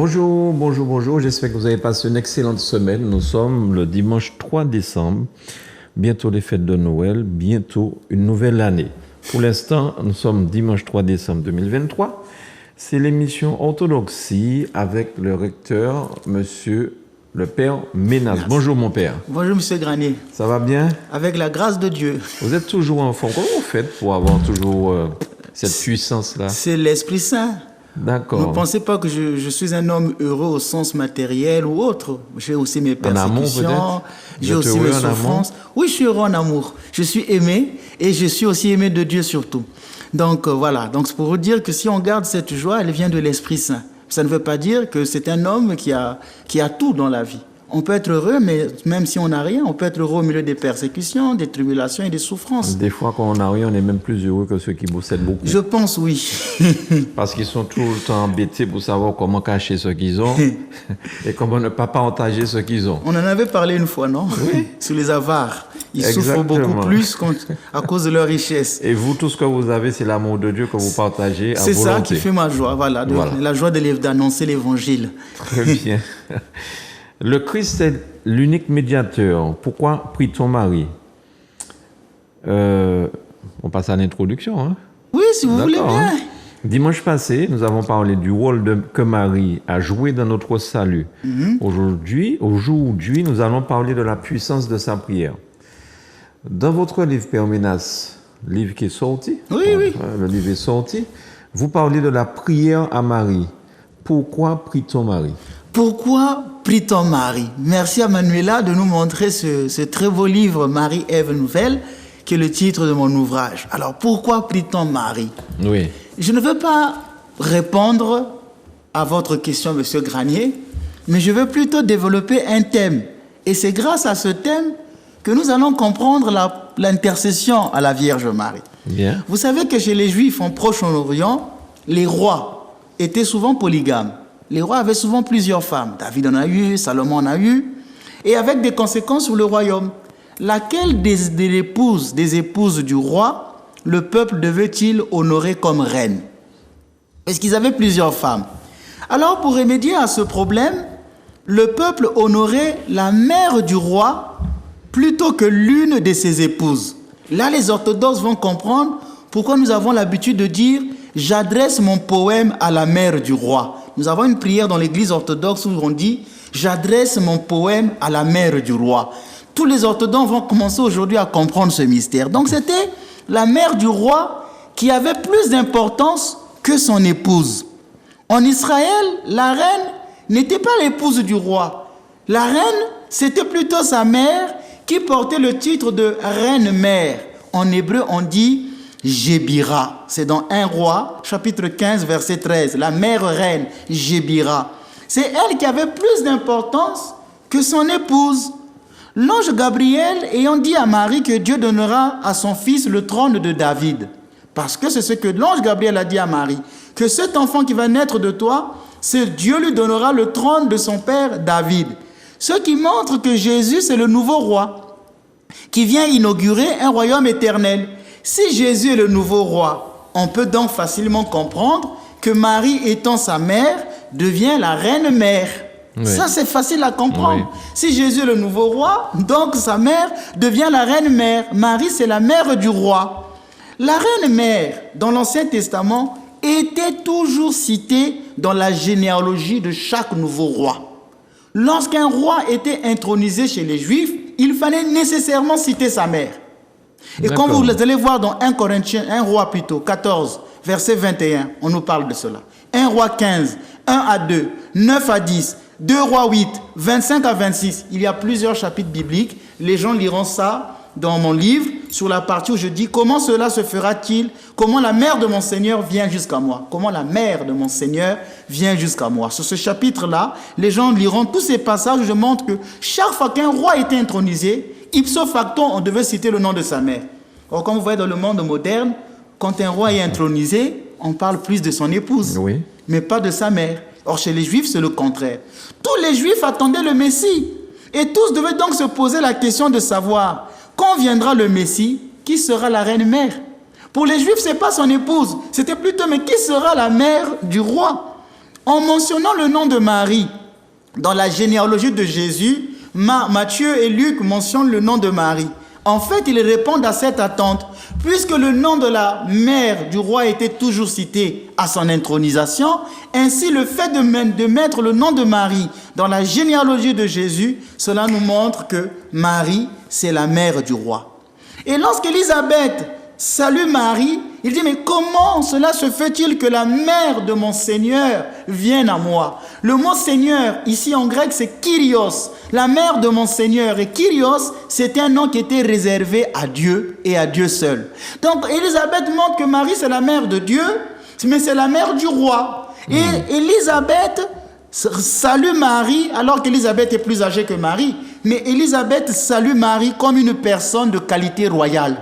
Bonjour, bonjour, bonjour. J'espère que vous avez passé une excellente semaine. Nous sommes le dimanche 3 décembre. Bientôt les fêtes de Noël, bientôt une nouvelle année. Pour l'instant, nous sommes dimanche 3 décembre 2023. C'est l'émission Orthodoxie avec le recteur, monsieur le père Ménas. Merci. Bonjour mon père. Bonjour monsieur Granier. Ça va bien? Avec la grâce de Dieu. Vous êtes toujours en forme. Comment vous faites pour avoir toujours cette puissance-là? C'est l'Esprit Saint. D'accord. Ne pensez pas que je suis un homme heureux au sens matériel ou autre. J'ai aussi mes persécutions, amour, j'ai aussi mes souffrances. Oui, je suis heureux en amour. Je suis aimé et je suis aussi aimé de Dieu surtout. Donc voilà, donc c'est pour vous dire que si on garde cette joie, elle vient de l'Esprit Saint. Ça ne veut pas dire que c'est un homme qui a tout dans la vie. On peut être heureux, mais même si on n'a rien, on peut être heureux au milieu des persécutions, des tribulations et des souffrances. Des fois, quand on n'a rien, on est même plus heureux que ceux qui possèdent beaucoup. Je pense, oui. Parce qu'ils sont tout le temps embêtés pour savoir comment cacher ce qu'ils ont et comment ne pas partager ce qu'ils ont. On en avait parlé une fois, non? Oui. Sur les avares. Ils Exactement. souffrent beaucoup plus à cause de leur richesse. Et vous, tout ce que vous avez, c'est l'amour de Dieu que vous partagez à volonté. C'est ça qui fait ma joie, voilà. La joie d'annoncer l'évangile. Très bien. Le Christ est l'unique médiateur. Pourquoi prie-t-on Marie? On passe à l'introduction. Hein? Oui, si vous voulez bien. Hein? Dimanche passé, nous avons parlé du rôle que Marie a joué dans notre salut. Aujourd'hui, nous allons parler de la puissance de sa prière. Dans votre livre, Père Ménas, livre qui est sorti, oui. Le livre est sorti, vous parlez de la prière à Marie. Pourquoi prie-t-on Marie? Pourquoi prie-t-on Marie? Merci à Manuela de nous montrer ce très beau livre Marie-Ève Nouvelle, qui est le titre de mon ouvrage. Alors, pourquoi prie-t-on Marie? Oui. Je ne veux pas répondre à votre question, monsieur Granier, mais je veux plutôt développer un thème. Et c'est grâce à ce thème que nous allons comprendre l'intercession à la Vierge Marie. Bien. Vous savez que chez les Juifs en Proche-Orient, les rois étaient souvent polygames. Les rois avaient souvent plusieurs femmes. David en a eu, Salomon en a eu, et avec des conséquences sur le royaume. Laquelle des épouses du roi, le peuple devait-il honorer comme reine? Parce qu'ils avaient plusieurs femmes. Alors, pour remédier à ce problème, le peuple honorait la mère du roi plutôt que l'une de ses épouses. Là, les orthodoxes vont comprendre pourquoi nous avons l'habitude de dire « J'adresse mon poème à la mère du roi ». Nous avons une prière dans l'église orthodoxe où on dit « J'adresse mon poème à la mère du roi ». Tous les orthodoxes vont commencer aujourd'hui à comprendre ce mystère. Donc c'était la mère du roi qui avait plus d'importance que son épouse. En Israël, la reine n'était pas l'épouse du roi. La reine, c'était plutôt sa mère qui portait le titre de reine-mère. En hébreu, on dit Jébira. C'est dans 1 Roi, chapitre 15, verset 13. La mère reine, Jébira. C'est elle qui avait plus d'importance que son épouse. L'ange Gabriel ayant dit à Marie que Dieu donnera à son fils le trône de David. Parce que c'est ce que l'ange Gabriel a dit à Marie. Que cet enfant qui va naître de toi, c'est Dieu lui donnera le trône de son père David. Ce qui montre que Jésus, c'est le nouveau roi qui vient inaugurer un royaume éternel. Si Jésus est le nouveau roi, on peut donc facilement comprendre que Marie, étant sa mère, devient la reine-mère. Oui. Ça, c'est facile à comprendre. Oui. Si Jésus est le nouveau roi, donc sa mère devient la reine-mère. Marie, c'est la mère du roi. La reine-mère, dans l'Ancien Testament, était toujours citée dans la généalogie de chaque nouveau roi. Lorsqu'un roi était intronisé chez les Juifs, il fallait nécessairement citer sa mère. Et quand vous allez voir dans 1 Roi 14, verset 21, on nous parle de cela. 1 Roi 15, 1 à 2, 9 à 10, 2 Rois 8, 25 à 26. Il y a plusieurs chapitres bibliques. Les gens liront ça dans mon livre, sur la partie où je dis comment cela se fera-t-il, comment la mère de mon Seigneur vient jusqu'à moi. Comment la mère de mon Seigneur vient jusqu'à moi. Sur ce chapitre-là, les gens liront tous ces passages où je montre que chaque fois qu'un roi était intronisé, ipso facto, on devait citer le nom de sa mère. Or, comme vous voyez dans le monde moderne, quand un roi est intronisé, on parle plus de son épouse, oui, mais pas de sa mère. Or, chez les Juifs, c'est le contraire. Tous les Juifs attendaient le Messie. Et tous devaient donc se poser la question de savoir, quand viendra le Messie, qui sera la reine-mère? Pour les Juifs, ce n'est pas son épouse. C'était plutôt, mais qui sera la mère du roi? En mentionnant le nom de Marie dans la généalogie de Jésus, Matthieu et Luc mentionnent le nom de Marie. En fait, ils répondent à cette attente, puisque le nom de la mère du roi était toujours cité à son intronisation. Ainsi, le fait de mettre le nom de Marie dans la généalogie de Jésus, cela nous montre que Marie, c'est la mère du roi. Et lorsqu'Élisabeth salue Marie, il dit, mais comment cela se fait-il que la mère de mon Seigneur vienne à moi? Le mot Seigneur, ici en grec, c'est Kyrios, la mère de mon Seigneur. Et Kyrios, c'était un nom qui était réservé à Dieu et à Dieu seul. Donc, Élisabeth montre que Marie, c'est la mère de Dieu, mais c'est la mère du roi. Et Élisabeth salue Marie, alors qu'Élisabeth est plus âgée que Marie. Mais Élisabeth salue Marie comme une personne de qualité royale.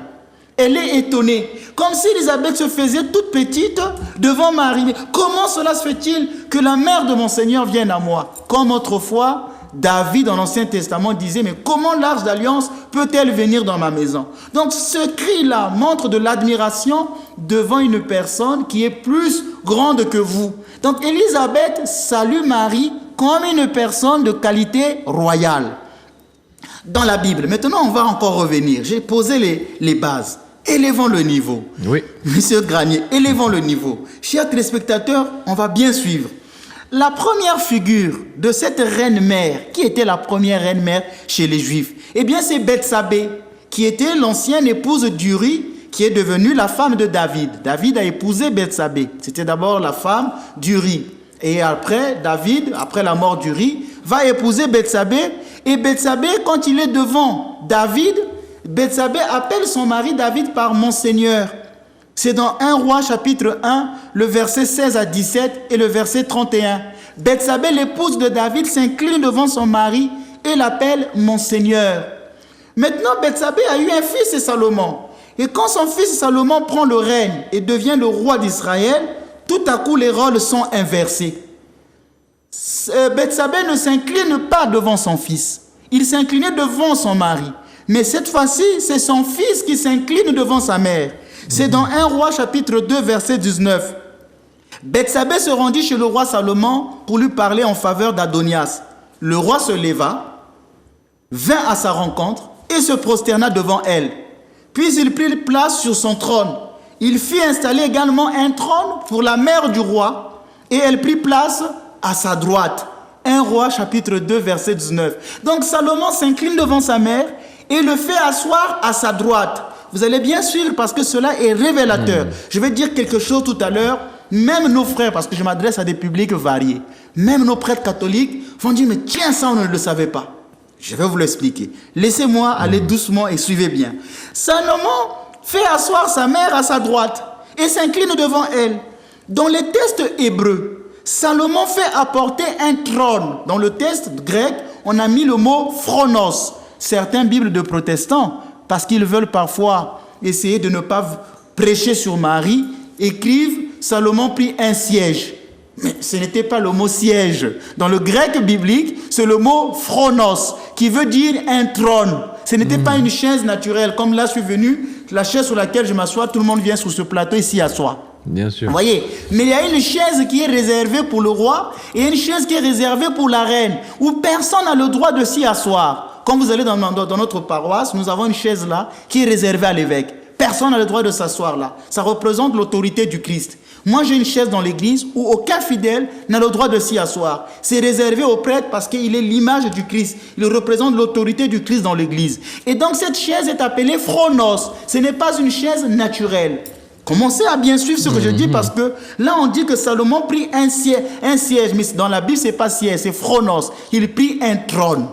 Elle est étonnée, comme si Élisabeth se faisait toute petite devant Marie. Mais comment cela se fait-il que la mère de mon Seigneur vienne à moi? Comme autrefois, David dans l'Ancien Testament disait, mais comment l'arche d'alliance peut-elle venir dans ma maison? Donc ce cri-là montre de l'admiration devant une personne qui est plus grande que vous. Donc Élisabeth salue Marie comme une personne de qualité royale. Dans la Bible, maintenant on va encore revenir. J'ai posé les bases. Élevons le niveau. Oui. Monsieur Granier, élevons le niveau. Chers téléspectateurs, on va bien suivre. La première figure de cette reine-mère, qui était la première reine-mère chez les Juifs, eh bien c'est Bethsabée, qui était l'ancienne épouse d'Uri, qui est devenue la femme de David. David a épousé Bethsabée. C'était d'abord la femme d'Uri. Et après, David, après la mort d'Uri, va épouser Bethsabée. Et Bethsabée, quand il est devant David, Bethsabée appelle son mari David par mon Seigneur. C'est dans 1 Roi chapitre 1, le verset 16 à 17 et le verset 31. Bethsabée, l'épouse de David, s'incline devant son mari et l'appelle mon Seigneur. Maintenant, Bethsabée a eu un fils, c'est Salomon. Et quand son fils Salomon prend le règne et devient le roi d'Israël, tout à coup les rôles sont inversés. Bethsabée ne s'incline pas devant son fils. Il s'inclinait devant son mari. Mais cette fois-ci, c'est son fils qui s'incline devant sa mère. C'est dans 1 Roi chapitre 2 verset 19. Bethsabée se rendit chez le roi Salomon pour lui parler en faveur d'Adonias. Le roi se leva, vint à sa rencontre et se prosterna devant elle. Puis il prit place sur son trône. Il fit installer également un trône pour la mère du roi et elle prit place à sa droite. 1 Roi chapitre 2 verset 19. Donc Salomon s'incline devant sa mère et le fait asseoir à sa droite. Vous allez bien suivre parce que cela est révélateur. Je vais dire quelque chose tout à l'heure. Même nos frères, parce que je m'adresse à des publics variés, même nos prêtres catholiques vont dire, mais tiens, ça on ne le savait pas. Je vais vous l'expliquer. Laissez-moi aller doucement et suivez bien. Salomon fait asseoir sa mère à sa droite et s'incline devant elle. Dans les textes hébreux, Salomon fait apporter un trône. Dans le texte grec, on a mis le mot phronos. Certains bibles de protestants, parce qu'ils veulent parfois essayer de ne pas prêcher sur Marie, écrivent « Salomon prit un siège ». Mais ce n'était pas le mot siège. Dans le grec biblique, c'est le mot phronos, qui veut dire un trône. Ce n'était pas une chaise naturelle. Comme là, je suis venu, la chaise sur laquelle je m'assois, tout le monde vient sur ce plateau ici asseoir. Bien sûr. Vous voyez, mais il y a une chaise qui est réservée pour le roi et une chaise qui est réservée pour la reine, où personne n'a le droit de s'y asseoir. Quand vous allez dans notre paroisse, nous avons une chaise là qui est réservée à l'évêque. Personne n'a le droit de s'asseoir là. Ça représente l'autorité du Christ. Moi, j'ai une chaise dans l'église où aucun fidèle n'a le droit de s'y asseoir. C'est réservé au prêtre parce qu'il est l'image du Christ. Il représente l'autorité du Christ dans l'église. Et donc, cette chaise est appelée phronos. Ce n'est pas une chaise naturelle. Commencez à bien suivre ce que je dis parce que là, on dit que Salomon prit un siège. Mais dans la Bible, ce n'est pas siège, c'est phronos. Il prit un trône.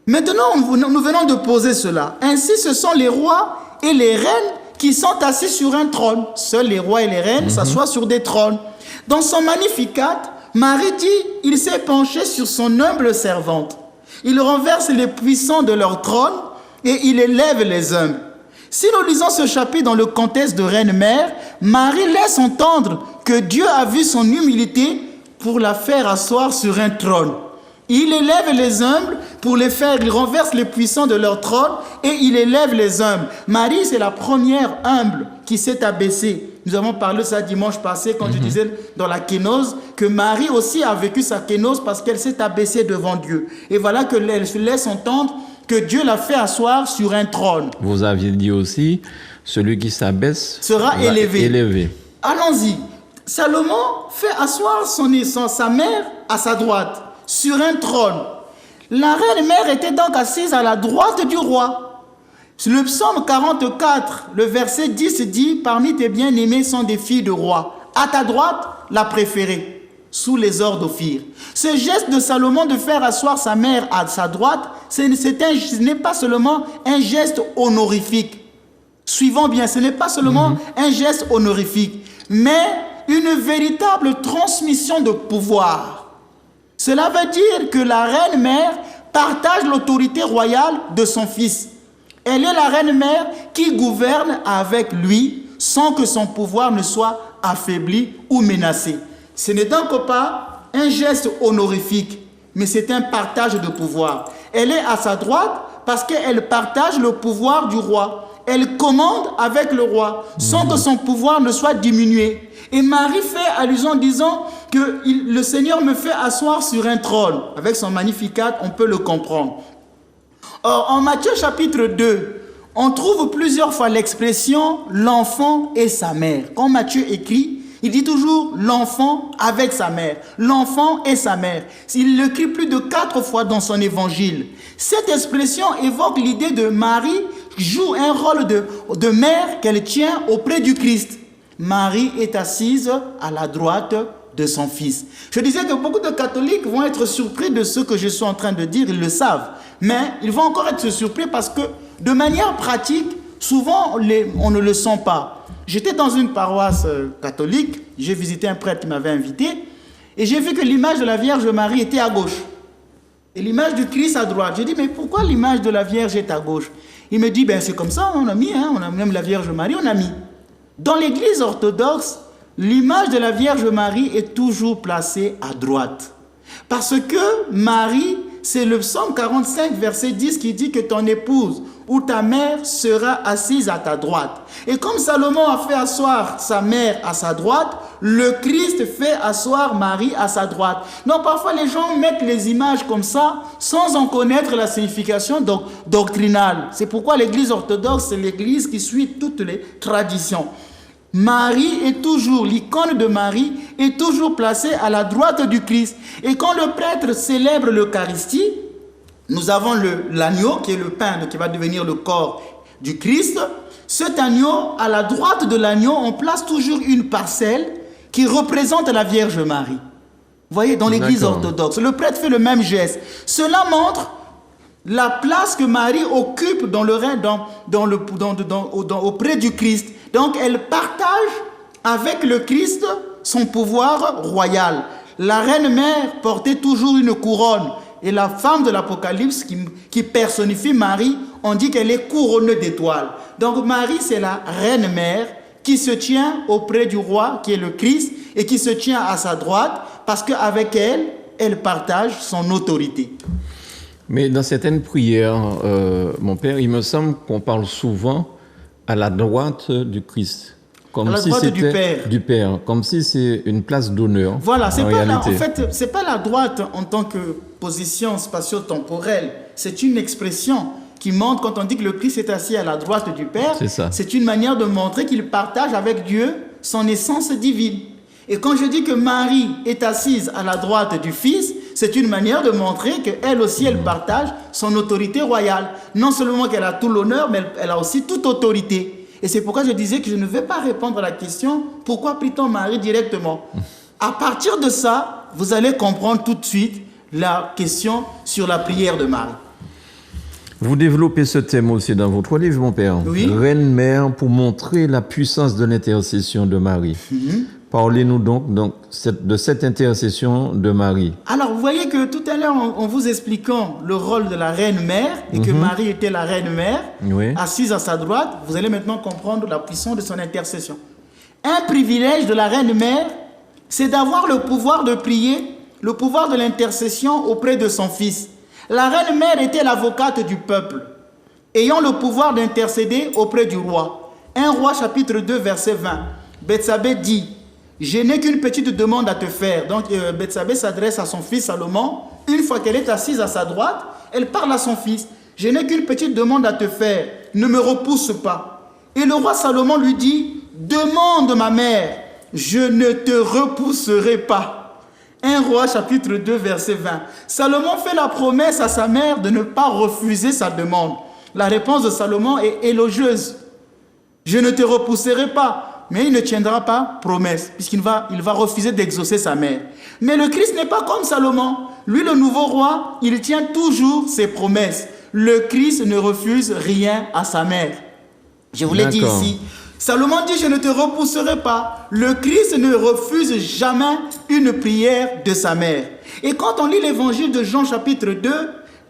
Maintenant, nous venons de poser cela. Ainsi, ce sont les rois et les reines qui sont assis sur un trône. Seuls les rois et les reines s'assoient sur des trônes. Dans son Magnificat, Marie dit, il s'est penché sur son humble servante. Il renverse les puissants de leur trône et il élève les humbles. Si nous lisons ce chapitre dans le contexte de Reine-Mère, Marie laisse entendre que Dieu a vu son humilité pour la faire asseoir sur un trône. Il élève les humbles pour les faire, il renverse les puissants de leur trône et il élève les humbles. Marie, c'est la première humble qui s'est abaissée Nous avons parlé de ça dimanche passé quand je disais dans la kénose que Marie aussi a vécu sa kénose parce qu'elle s'est abaissée devant Dieu. Et voilà qu'elle se laisse entendre que Dieu l'a fait asseoir sur un trône. Vous aviez dit aussi, celui qui s'abaisse Sera va élevé. Allons-y. Salomon fait asseoir sa mère à sa droite, sur un trône. La reine-mère était donc assise à la droite du roi. Le psaume 44, le verset 10 dit « Parmi tes bien-aimés sont des filles de roi. À ta droite, la préférée, sous les ors d'Ophir. » Ce geste de Salomon de faire asseoir sa mère à sa droite, ce n'est pas seulement un geste honorifique. Suivons bien, ce n'est pas seulement un geste honorifique, mais une véritable transmission de pouvoir. Cela veut dire que la reine-mère partage l'autorité royale de son fils. Elle est la reine-mère qui gouverne avec lui sans que son pouvoir ne soit affaibli ou menacé. Ce n'est donc pas un geste honorifique, mais c'est un partage de pouvoir. Elle est à sa droite parce qu'elle partage le pouvoir du roi. Elle commande avec le roi sans que son pouvoir ne soit diminué. Et Marie fait allusion en disant que le Seigneur me fait asseoir sur un trône. Avec son Magnificat, on peut le comprendre. Or, en Matthieu chapitre 2, on trouve plusieurs fois l'expression « l'enfant et sa mère ». Quand Matthieu écrit, il dit toujours « l'enfant avec sa mère »,« l'enfant et sa mère ». Il l'écrit plus de 4 fois dans son évangile. Cette expression évoque l'idée de Marie joue un rôle de mère qu'elle tient auprès du Christ. Marie est assise à la droite de son fils. Je disais que beaucoup de catholiques vont être surpris de ce que je suis en train de dire, ils le savent. Mais ils vont encore être surpris parce que de manière pratique, souvent on ne le sent pas. J'étais dans une paroisse catholique, j'ai visité un prêtre qui m'avait invité et j'ai vu que l'image de la Vierge Marie était à gauche et l'image du Christ à droite. J'ai dit mais pourquoi l'image de la Vierge est à gauche? Il me dit ben c'est comme ça, on a mis, on a même la Vierge Marie, on a mis. Dans l'église orthodoxe, l'image de la Vierge Marie est toujours placée à droite. Parce que Marie, c'est le psaume 45, verset 10 qui dit que ton épouse ou ta mère sera assise à ta droite. Et comme Salomon a fait asseoir sa mère à sa droite, le Christ fait asseoir Marie à sa droite. Donc parfois les gens mettent les images comme ça sans en connaître la signification doctrinale. C'est pourquoi l'église orthodoxe, c'est l'église qui suit toutes les traditions. Marie est toujours, l'icône de Marie est toujours placée à la droite du Christ. Et quand le prêtre célèbre l'Eucharistie, nous avons l'agneau qui est le pain qui va devenir le corps du Christ. Cet agneau, à la droite de l'agneau, on place toujours une parcelle qui représente la Vierge Marie. Vous voyez, dans l'église orthodoxe, le prêtre fait le même geste. Cela montre la place que Marie occupe auprès du Christ. Donc, elle partage avec le Christ son pouvoir royal. La reine-mère portait toujours une couronne. Et la femme de l'Apocalypse qui personnifie Marie, on dit qu'elle est couronnée d'étoiles. Donc, Marie, c'est la reine-mère qui se tient auprès du roi, qui est le Christ, et qui se tient à sa droite, parce qu'avec elle, elle partage son autorité. Mais dans certaines prières, mon père, il me semble qu'on parle souvent à la droite du Christ. Comme à la droite du Père. Du Père, comme si c'est une place d'honneur. Voilà, en fait, c'est pas la droite en tant que position spatio-temporelle. C'est une expression qui montre, quand on dit que le Christ est assis à la droite du Père, c'est une manière de montrer qu'il partage avec Dieu son essence divine. Et quand je dis que Marie est assise à la droite du Fils, c'est une manière de montrer qu'elle aussi, elle partage son autorité royale. Non seulement qu'elle a tout l'honneur, mais elle a aussi toute autorité. Et c'est pourquoi je disais que je ne vais pas répondre à la question « Pourquoi prie-t-on Marie directement ?» À partir de ça, vous allez comprendre tout de suite la question sur la prière de Marie. Vous développez ce thème aussi dans votre livre, mon père. Oui. Reine-mère, pour montrer la puissance de l'intercession de Marie. Parlez-nous donc de cette intercession de Marie. Alors, vous voyez que tout à l'heure, en vous expliquant le rôle de la reine-mère, et que Marie était la reine-mère, assise à sa droite, vous allez maintenant comprendre la puissance de son intercession. Un privilège de la reine-mère, c'est d'avoir le pouvoir de prier, le pouvoir de l'intercession auprès de son fils. La reine-mère était l'avocate du peuple, ayant le pouvoir d'intercéder auprès du roi. 1 Roi chapitre 2, verset 20. Bethsabée dit, je n'ai qu'une petite demande à te faire. Donc Bethsabée s'adresse à son fils Salomon. Une fois qu'elle est assise à sa droite, elle parle à son fils. Je n'ai qu'une petite demande à te faire. Ne me repousse pas. Et le roi Salomon lui dit, demande ma mère, je ne te repousserai pas. 1 Roi chapitre 2 verset 20. Salomon fait la promesse à sa mère de ne pas refuser sa demande. La réponse de Salomon est élogieuse. Je ne te repousserai pas, mais il ne tiendra pas promesse, puisqu'il va refuser d'exaucer sa mère. Mais le Christ n'est pas comme Salomon. Lui, le nouveau roi, il tient toujours ses promesses. Le Christ ne refuse rien à sa mère. Je vous l'ai dit ici. Salomon dit, je ne te repousserai pas. Le Christ ne refuse jamais une prière de sa mère. Et quand on lit l'évangile de Jean chapitre 2,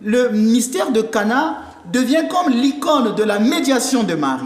le mystère de Cana devient comme l'icône de la médiation de Marie.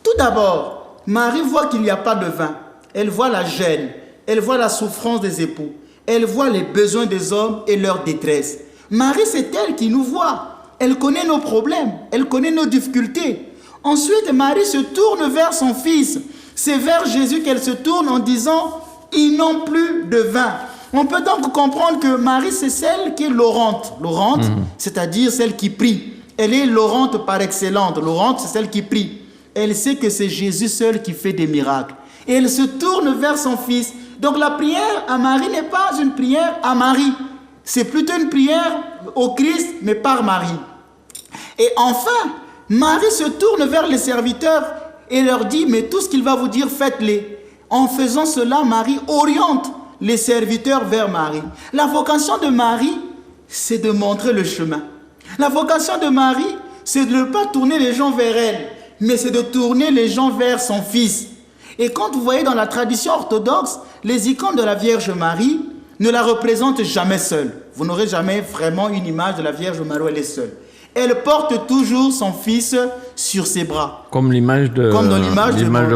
Tout d'abord, Marie voit qu'il n'y a pas de vin. Elle voit la gêne. Elle voit la souffrance des époux. Elle voit les besoins des hommes et leur détresse. Marie, c'est elle qui nous voit. Elle connaît nos problèmes. Elle connaît nos difficultés. Ensuite, Marie se tourne vers son fils. C'est vers Jésus qu'elle se tourne en disant, ils n'ont plus de vin. On peut donc comprendre que Marie, c'est celle qui est l'orante. L'orante, c'est-à-dire celle qui prie. Elle est l'orante par excellence. L'orante, c'est celle qui prie. Elle sait que c'est Jésus seul qui fait des miracles. Et elle se tourne vers son fils. Donc la prière à Marie n'est pas une prière à Marie. C'est plutôt une prière au Christ, mais par Marie. Et enfin, Marie se tourne vers les serviteurs et leur dit, mais tout ce qu'il va vous dire, faites-les. En faisant cela, Marie oriente les serviteurs vers Marie. La vocation de Marie, c'est de montrer le chemin. La vocation de Marie, c'est de ne pas tourner les gens vers elle, mais c'est de tourner les gens vers son fils. Et quand vous voyez dans la tradition orthodoxe, les icônes de la Vierge Marie ne la représentent jamais seule. Vous n'aurez jamais vraiment une image de la Vierge Marie où elle est seule. Elle porte toujours son fils sur ses bras. Comme l'image de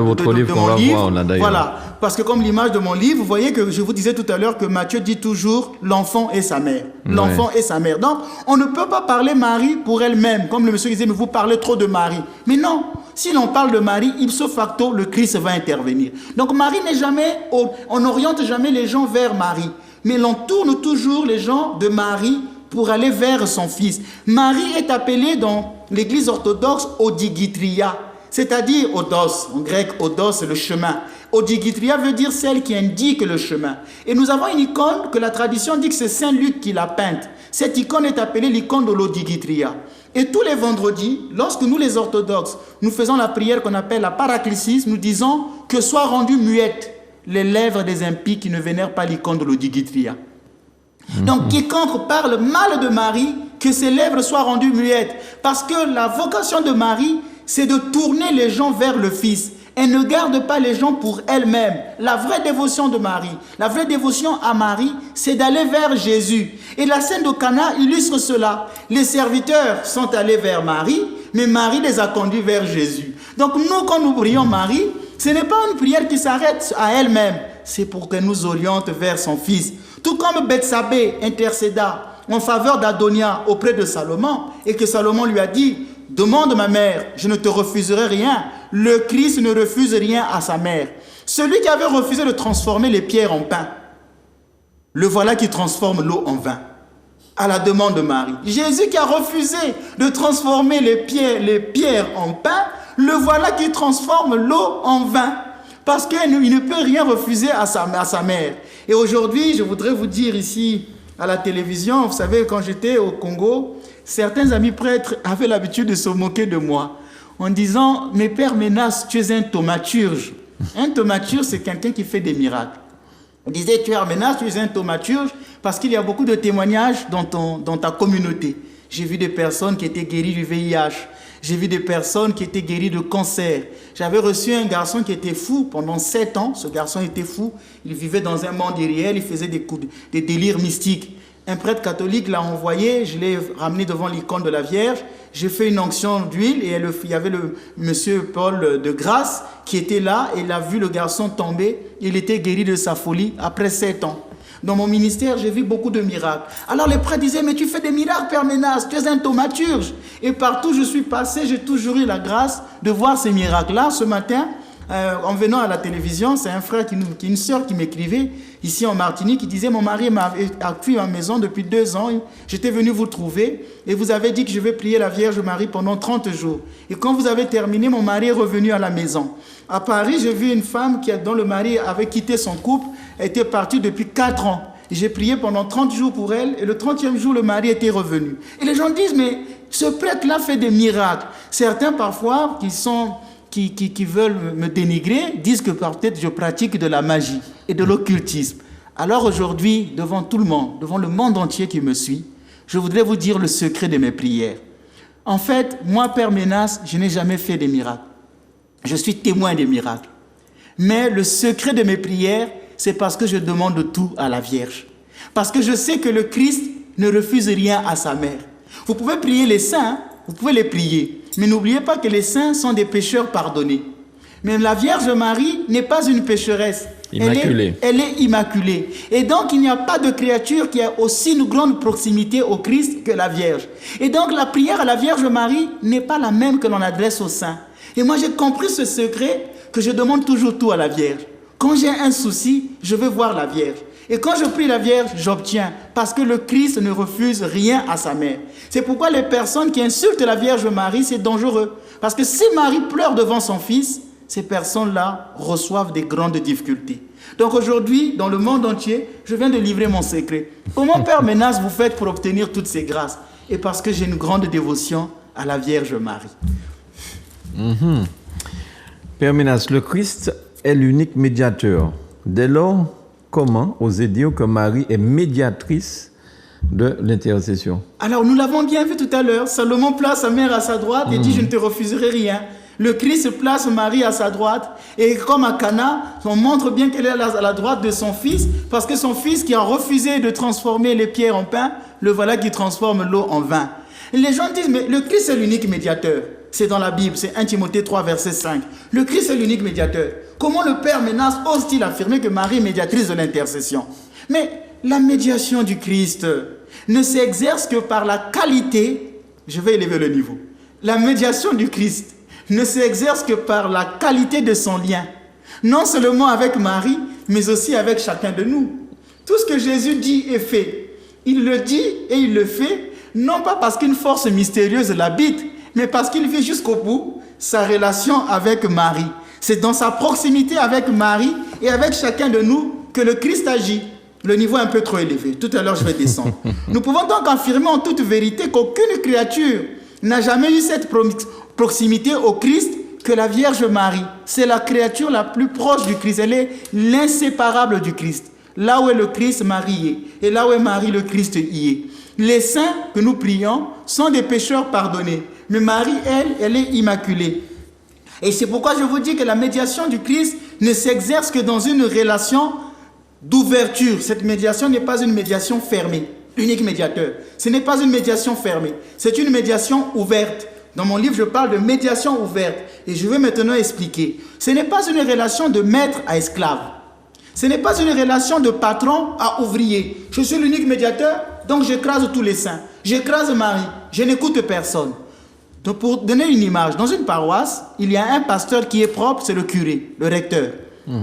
votre livre qu'on va voir là d'ailleurs. Voilà, parce que comme l'image de mon livre, vous voyez que je vous disais tout à l'heure que Matthieu dit toujours l'enfant et sa mère. L'enfant et sa mère. Donc, on ne peut pas parler Marie pour elle-même. Comme le monsieur disait, mais vous parlez trop de Marie. Mais non, si l'on parle de Marie, ipso facto, le Christ va intervenir. Donc, Marie n'est jamais, on n'oriente jamais les gens vers Marie. Mais l'on tourne toujours les gens de Marie pour aller vers son fils. Marie est appelée dans l'église orthodoxe Odigitria, c'est-à-dire Odos, en grec Odos c'est le chemin. Odigitria veut dire celle qui indique le chemin. Et nous avons une icône que la tradition dit que c'est Saint Luc qui l'a peinte. Cette icône est appelée l'icône de l'Odigitria. Et tous les vendredis, lorsque nous les orthodoxes, nous faisons la prière qu'on appelle la paraclésis, nous disons que soient rendues muettes les lèvres des impies qui ne vénèrent pas l'icône de l'Odigitria. Donc, quiconque parle mal de Marie, que ses lèvres soient rendues muettes. Parce que la vocation de Marie, c'est de tourner les gens vers le Fils. Elle ne garde pas les gens pour elle-même. La vraie dévotion de Marie, la vraie dévotion à Marie, c'est d'aller vers Jésus. Et la scène de Cana illustre cela. Les serviteurs sont allés vers Marie, mais Marie les a conduits vers Jésus. Donc, nous, quand nous prions Marie, ce n'est pas une prière qui s'arrête à elle-même. C'est pour qu'elle nous oriente vers son Fils. Tout comme Bethsabée intercéda en faveur d'Adonia auprès de Salomon et que Salomon lui a dit, demande ma mère, je ne te refuserai rien. Le Christ ne refuse rien à sa mère. Celui qui avait refusé de transformer les pierres en pain, le voilà qui transforme l'eau en vin, à la demande de Marie. Jésus qui a refusé de transformer les pierres en pain, le voilà qui transforme l'eau en vin. Parce qu'il ne peut rien refuser à sa mère. Et aujourd'hui, je voudrais vous dire ici, à la télévision, vous savez, quand j'étais au Congo, certains amis prêtres avaient l'habitude de se moquer de moi, en disant, mais Père Ménas, tu es un thaumaturge. Un thaumaturge, c'est quelqu'un qui fait des miracles. On disait, Père Ménas, tu es un thaumaturge, parce qu'il y a beaucoup de témoignages dans ta communauté. J'ai vu des personnes qui étaient guéries du VIH. J'ai vu des personnes qui étaient guéries de cancer. J'avais reçu un garçon qui était fou pendant 7 ans. Ce garçon était fou. Il vivait dans un monde irréel. Il faisait des délires mystiques. Un prêtre catholique l'a envoyé. Je l'ai ramené devant l'icône de la Vierge. J'ai fait une onction d'huile et il y avait le monsieur Paul de Grasse qui était là. Et il a vu le garçon tomber. Il était guéri de sa folie après 7 ans. Dans mon ministère, j'ai vu beaucoup de miracles. Alors les prêtres disaient, mais tu fais des miracles, Père Ménas, tu es un thaumaturge. Et partout où je suis passé, j'ai toujours eu la grâce de voir ces miracles. Là, ce matin, en venant à la télévision, c'est un frère, une sœur qui m'écrivait, ici en Martinique, qui disait, mon mari m'a accueilli à la maison depuis 2 ans, j'étais venu vous trouver, et vous avez dit que je vais prier la Vierge Marie pendant 30 jours. Et quand vous avez terminé, mon mari est revenu à la maison. À Paris, j'ai vu une femme dont le mari avait quitté son couple, elle était partie depuis 4 ans. J'ai prié pendant 30 jours pour elle, et le 30e jour, le mari était revenu. Et les gens disent, mais ce prêtre-là fait des miracles. Certains, parfois, qui veulent me dénigrer, disent que peut-être je pratique de la magie et de l'occultisme. Alors aujourd'hui, devant tout le monde, devant le monde entier qui me suit, je voudrais vous dire le secret de mes prières. En fait, moi, Père Ménas, je n'ai jamais fait des miracles. Je suis témoin des miracles. Mais le secret de mes prières, c'est parce que je demande tout à la Vierge. Parce que je sais que le Christ ne refuse rien à sa mère. Vous pouvez prier les saints, vous pouvez les prier. Mais n'oubliez pas que les saints sont des pécheurs pardonnés. Mais la Vierge Marie n'est pas une pécheresse. Immaculée. Elle est immaculée. Et donc, il n'y a pas de créature qui a aussi une grande proximité au Christ que la Vierge. Et donc, la prière à la Vierge Marie n'est pas la même que l'on adresse aux saints. Et moi, j'ai compris ce secret que je demande toujours tout à la Vierge. Quand j'ai un souci, je veux voir la Vierge. Et quand je prie la Vierge, j'obtiens. Parce que le Christ ne refuse rien à sa mère. C'est pourquoi les personnes qui insultent la Vierge Marie, c'est dangereux. Parce que si Marie pleure devant son fils, ces personnes-là reçoivent des grandes difficultés. Donc aujourd'hui, dans le monde entier, je viens de livrer mon secret. Comment, Père Ménas, vous faites pour obtenir toutes ces grâces? Et parce que j'ai une grande dévotion à la Vierge Marie. Père Ménas, le Christ est l'unique médiateur. Dès lors, comment oser dire que Marie est médiatrice de l'intercession? Alors, nous l'avons bien vu tout à l'heure. Salomon place sa mère à sa droite et dit « Je ne te refuserai rien ». Le Christ place Marie à sa droite. Et comme à Cana, on montre bien qu'elle est à la droite de son fils, parce que son fils qui a refusé de transformer les pierres en pain, le voilà qui transforme l'eau en vin. Et les gens disent « Mais le Christ est l'unique médiateur ». C'est dans la Bible, c'est 1 Timothée 3, verset 5. Le Christ est l'unique médiateur. Comment le Père Ménas ose-t-il affirmer que Marie est médiatrice de l'intercession? Mais la médiation du Christ ne s'exerce que par la qualité. Je vais élever le niveau. La médiation du Christ ne s'exerce que par la qualité de son lien. Non seulement avec Marie, mais aussi avec chacun de nous. Tout ce que Jésus dit est fait. Il le dit et il le fait, non pas parce qu'une force mystérieuse l'habite, mais parce qu'il vit jusqu'au bout sa relation avec Marie. C'est dans sa proximité avec Marie et avec chacun de nous que le Christ agit. Le niveau est un peu trop élevé. Tout à l'heure, je vais descendre. Nous pouvons donc affirmer en toute vérité qu'aucune créature n'a jamais eu cette proximité au Christ que la Vierge Marie. C'est la créature la plus proche du Christ. Elle est l'inséparable du Christ. Là où est le Christ, Marie y est. Et là où est Marie, le Christ y est. Les saints que nous prions sont des pécheurs pardonnés. Mais Marie, elle est immaculée. Et c'est pourquoi je vous dis que la médiation du Christ ne s'exerce que dans une relation d'ouverture. Cette médiation n'est pas une médiation fermée. L'unique médiateur. Ce n'est pas une médiation fermée. C'est une médiation ouverte. Dans mon livre, je parle de médiation ouverte. Et je vais maintenant expliquer. Ce n'est pas une relation de maître à esclave. Ce n'est pas une relation de patron à ouvrier. Je suis l'unique médiateur, donc j'écrase tous les saints. J'écrase Marie. Je n'écoute personne. Donc pour donner une image, dans une paroisse, il y a un pasteur qui est propre, c'est le curé, le recteur.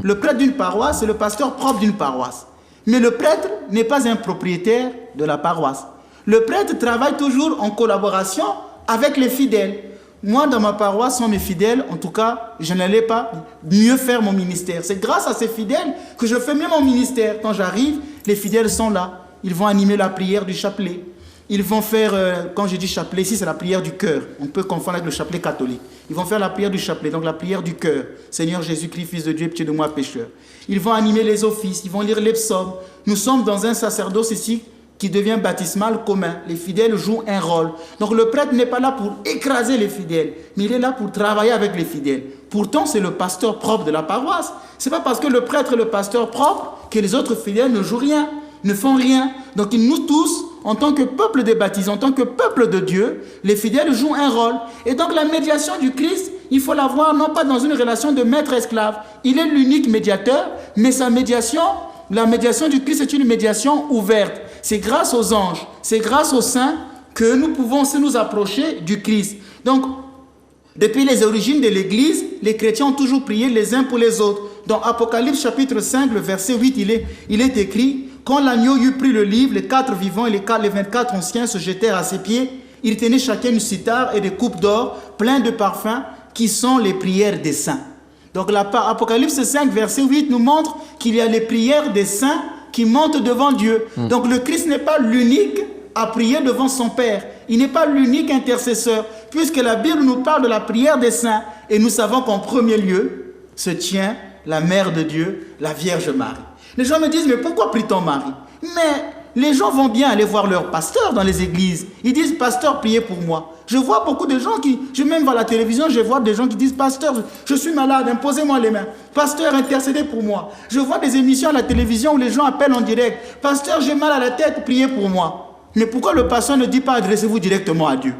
Le prêtre d'une paroisse, c'est le pasteur propre d'une paroisse. Mais le prêtre n'est pas un propriétaire de la paroisse. Le prêtre travaille toujours en collaboration avec les fidèles. Moi, dans ma paroisse, sans mes fidèles, en tout cas, je n'allais pas mieux faire mon ministère. C'est grâce à ces fidèles que je fais mieux mon ministère. Quand j'arrive, les fidèles sont là. Ils vont animer la prière du chapelet. Ils vont faire, quand je dis chapelet, ici c'est la prière du cœur. On peut confondre avec le chapelet catholique. Ils vont faire la prière du chapelet, donc la prière du cœur. Seigneur Jésus-Christ, Fils de Dieu, pitié de moi, pécheur. Ils vont animer les offices, ils vont lire les psaumes. Nous sommes dans un sacerdoce ici qui devient baptismal commun. Les fidèles jouent un rôle. Donc le prêtre n'est pas là pour écraser les fidèles, mais il est là pour travailler avec les fidèles. Pourtant, c'est le pasteur propre de la paroisse. Ce n'est pas parce que le prêtre est le pasteur propre que les autres fidèles ne jouent rien, ne font rien. Donc nous tous, en tant que peuple des baptisés, en tant que peuple de Dieu, les fidèles jouent un rôle. Et donc la médiation du Christ, il faut la voir non pas dans une relation de maître-esclave. Il est l'unique médiateur, mais sa médiation, la médiation du Christ est une médiation ouverte. C'est grâce aux anges, c'est grâce aux saints que nous pouvons nous approcher du Christ. Donc, Depuis les origines de l'Église, les chrétiens ont toujours prié les uns pour les autres. Dans Apocalypse chapitre 5, le verset 8, il est écrit « Quand l'agneau eut pris le livre, les 4 vivants et les 24 anciens se jetèrent à ses pieds. Ils tenaient chacun une cithare et des coupes d'or pleines de parfums qui sont les prières des saints. » Donc l'Apocalypse 5, verset 8 nous montre qu'il y a les prières des saints qui montent devant Dieu. Donc le Christ n'est pas l'unique à prier devant son Père. Il n'est pas l'unique intercesseur, puisque la Bible nous parle de la prière des saints. Et nous savons qu'en premier lieu se tient la Mère de Dieu, la Vierge Marie. Les gens me disent, mais pourquoi prie-t-on Marie? Mais les gens vont bien aller voir leur pasteur dans les églises. Ils disent, pasteur, priez pour moi. Je vois beaucoup de gens je même vois la télévision, je vois des gens qui disent, pasteur, je suis malade, imposez-moi les mains. Pasteur, intercédez pour moi. Je vois des émissions à la télévision où les gens appellent en direct. Pasteur, j'ai mal à la tête, priez pour moi. Mais pourquoi le pasteur ne dit pas, adressez-vous directement à Dieu?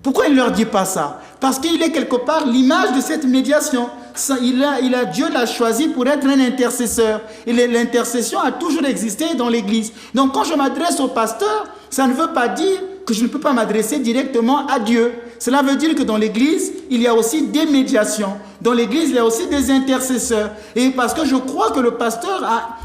Pourquoi il ne leur dit pas ça? Parce qu'il est quelque part l'image de cette médiation. Dieu l'a choisi pour être un intercesseur. Et l'intercession a toujours existé dans l'Église. Donc quand je m'adresse au pasteur, ça ne veut pas dire que je ne peux pas m'adresser directement à Dieu. Cela veut dire que dans l'Église, il y a aussi des médiations. Dans l'Église, il y a aussi des intercesseurs. Et parce que je crois que le pasteur a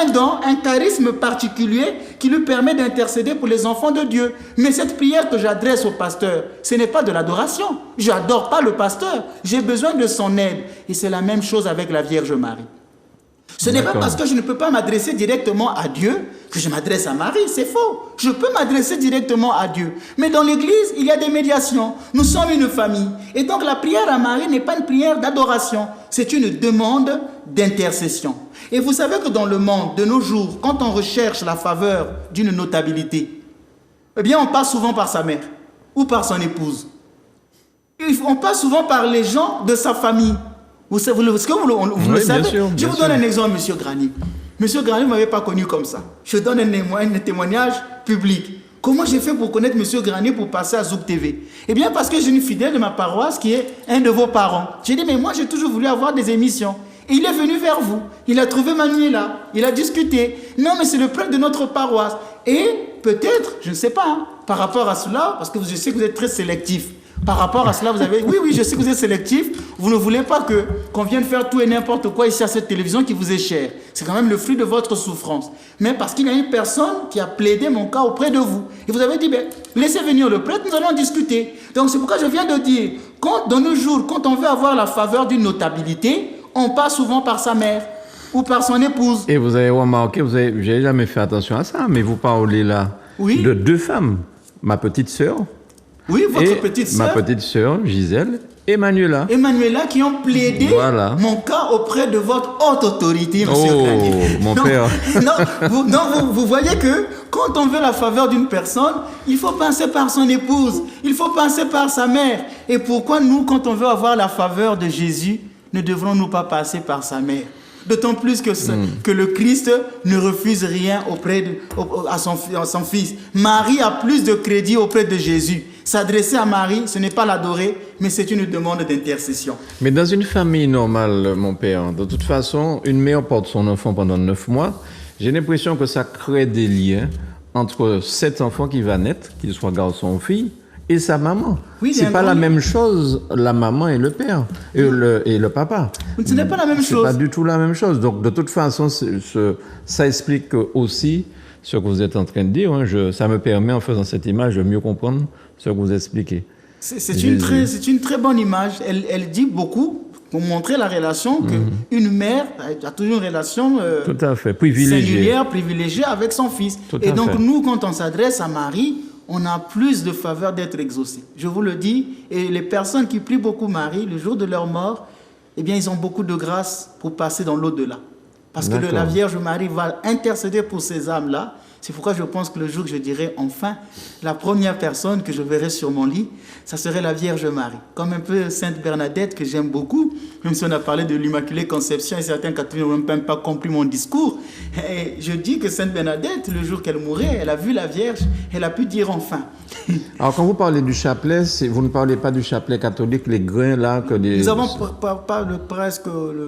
un don, un charisme particulier qui lui permet d'intercéder pour les enfants de Dieu. Mais cette prière que j'adresse au pasteur, ce n'est pas de l'adoration. Je n'adore pas le pasteur. J'ai besoin de son aide. Et c'est la même chose avec la Vierge Marie. Ce n'est pas parce que je ne peux pas m'adresser directement à Dieu que je m'adresse à Marie, c'est faux. Je peux m'adresser directement à Dieu. Mais dans l'Église, il y a des médiations. Nous sommes une famille. Et donc la prière à Marie n'est pas une prière d'adoration. C'est une demande d'intercession. Et vous savez que dans le monde de nos jours, quand on recherche la faveur d'une notabilité, eh bien on passe souvent par sa mère ou par son épouse. On passe souvent par les gens de sa famille. Est-ce que vous le savez? Je vous donne un exemple, M. Grani. M. Grani ne m'avait pas connu comme ça. Je donne un témoignage public. Comment j'ai fait pour connaître M. Grani pour passer à Zouk TV? Eh bien, parce que j'ai une fidèle de ma paroisse qui est un de vos parents. J'ai dit, mais moi, j'ai toujours voulu avoir des émissions. Et il est venu vers vous. Il a trouvé Manuela. Il a discuté. Non, mais c'est le prêtre de notre paroisse. Et peut-être, je ne sais pas, hein, par rapport à cela, parce que je sais que vous êtes très sélectif. Par rapport à cela, vous avez... Oui, je sais que vous êtes sélectif. Vous ne voulez pas qu'on vienne faire tout et n'importe quoi ici à cette télévision qui vous est chère. C'est quand même le fruit de votre souffrance. Mais parce qu'il y a une personne qui a plaidé mon cas auprès de vous. Et vous avez dit, laissez venir le prêtre, nous allons discuter. Donc c'est pourquoi je viens de dire, dans nos jours, quand on veut avoir la faveur d'une notabilité, on passe souvent par sa mère ou par son épouse. Et vous avez remarqué, j'ai jamais fait attention à ça, mais vous parlez là de 2 femmes. Ma petite sœur. Oui, votre petite sœur. Ma petite sœur, Gisèle, et Manuela. Et Manuela qui ont plaidé mon cas auprès de votre haute autorité, M. Grani. Mon père. Vous voyez que quand on veut la faveur d'une personne, il faut passer par son épouse, il faut passer par sa mère. Et pourquoi nous, quand on veut avoir la faveur de Jésus, ne devrons-nous pas passer par sa mère? D'autant plus que le Christ ne refuse rien à son fils. Marie a plus de crédit auprès de Jésus. S'adresser à Marie, ce n'est pas l'adorer, mais c'est une demande d'intercession. Mais dans une famille normale, mon père, de toute façon, une mère porte son enfant pendant 9 mois. J'ai l'impression que ça crée des liens entre cet enfant qui va naître, qu'il soit garçon ou fille, et sa maman. Oui, c'est pas la même chose, la maman et le père, et le papa. Ce n'est pas la même chose. C'est pas du tout la même chose. Donc, de toute façon, ça explique aussi ce que vous êtes en train de dire. Hein. Ça me permet, en faisant cette image, de mieux comprendre ce que vous expliquez. C'est une très bonne image. Elle dit beaucoup pour montrer la relation qu'une mère a toujours une relation tout à fait. privilégiée avec son fils. Et donc, nous, quand on s'adresse à Marie, on a plus de faveur d'être exaucé. Je vous le dis, et les personnes qui prient beaucoup Marie, le jour de leur mort, eh bien, ils ont beaucoup de grâce pour passer dans l'au-delà. Parce que la Vierge Marie va intercéder pour ces âmes-là. C'est pourquoi je pense que le jour que je dirai enfin, la première personne que je verrai sur mon lit, ça serait la Vierge Marie. Comme un peu Sainte Bernadette, que j'aime beaucoup, même si on a parlé de l'Immaculée Conception, et certains catholiques n'ont même pas compris mon discours. Et je dis que Sainte Bernadette, le jour qu'elle mourait, elle a vu la Vierge, elle a pu dire enfin. Alors quand vous parlez du chapelet, vous ne parlez pas du chapelet catholique, les grains là que Nous avons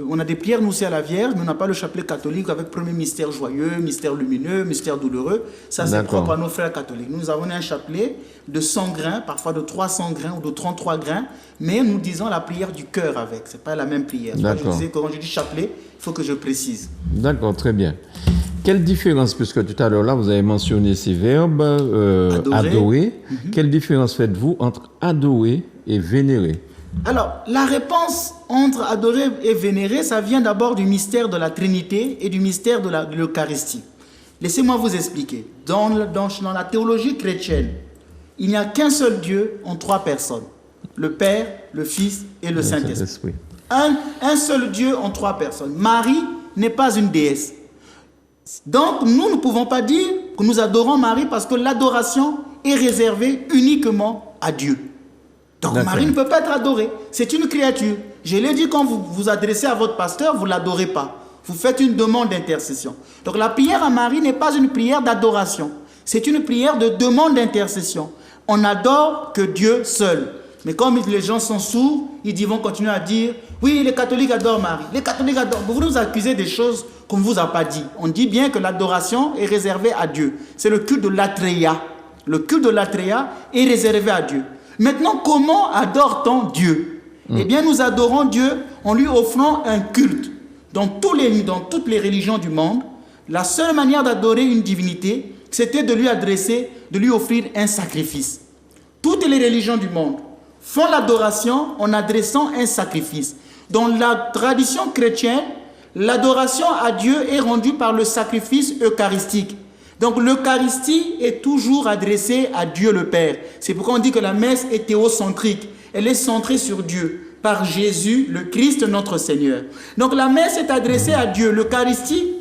on a des prières nous aussi à la Vierge, mais on n'a pas le chapelet catholique avec premier mystère joyeux, mystère lumineux, mystère douloureux. heureux. Ça, c'est D'accord. propre à nos frères catholiques. Nous avons un chapelet de 100 grains, parfois de 300 grains ou de 33 grains, mais nous disons la prière du cœur avec. Ce n'est pas la même prière. Je disais que quand je dis chapelet, il faut que je précise. D'accord, très bien. Quelle différence, puisque tout à l'heure là, vous avez mentionné ces verbes, adorer. Quelle différence faites-vous entre adorer et vénérer? Alors, la réponse entre adorer et vénérer, ça vient d'abord du mystère de la Trinité et du mystère de l'Eucharistie. Laissez-moi vous expliquer. Dans la théologie chrétienne, il n'y a qu'un seul Dieu en trois personnes. Le Père, le Fils et le Saint-Esprit. Un seul Dieu en trois personnes. Marie n'est pas une déesse. Donc, nous ne pouvons pas dire que nous adorons Marie parce que l'adoration est réservée uniquement à Dieu. Donc, Marie ne peut pas être adorée. C'est une créature. Je l'ai dit, quand vous vous adressez à votre pasteur, vous ne l'adorez pas. Vous faites une demande d'intercession. Donc, la prière à Marie n'est pas une prière d'adoration. C'est une prière de demande d'intercession. On n'adore que Dieu seul. Mais comme les gens sont sourds, ils vont continuer à dire « Oui, les catholiques adorent Marie. Les catholiques adorent. » Vous nous accusez des choses qu'on ne vous a pas dit. On dit bien que l'adoration est réservée à Dieu. C'est le culte de l'atréia. Le culte de l'atréia est réservé à Dieu. Maintenant, comment adore-t-on Dieu? Eh bien, nous adorons Dieu en lui offrant un culte. Dans toutes les religions du monde, la seule manière d'adorer une divinité, c'était de lui offrir un sacrifice. Toutes les religions du monde font l'adoration en adressant un sacrifice. Dans la tradition chrétienne, l'adoration à Dieu est rendue par le sacrifice eucharistique. Donc l'Eucharistie est toujours adressée à Dieu le Père. C'est pourquoi on dit que la messe est théocentrique. Elle est centrée sur Dieu, par Jésus, le Christ, notre Seigneur. Donc la messe est adressée à Dieu. L'Eucharistie,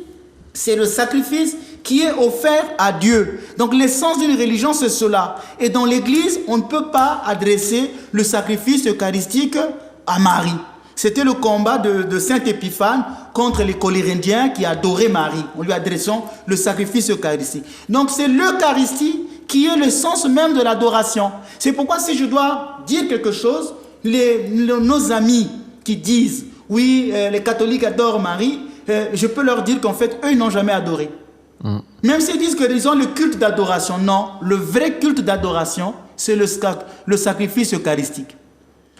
c'est le sacrifice qui est offert à Dieu. Donc l'essence d'une religion, c'est cela. Et dans l'Église, on ne peut pas adresser le sacrifice eucharistique à Marie. C'était le combat de Saint Épiphane contre les Colérindiens qui adoraient Marie. On lui adressant le sacrifice eucharistique. Donc c'est l'Eucharistie qui est le sens même de l'adoration. C'est pourquoi si je dois dire quelque chose, nos amis qui disent « Oui, les catholiques adorent Marie », je peux leur dire qu'en fait, eux, ils n'ont jamais adoré. Même s'ils disent qu'ils ont le culte d'adoration. Non, le vrai culte d'adoration, c'est le sacrifice eucharistique.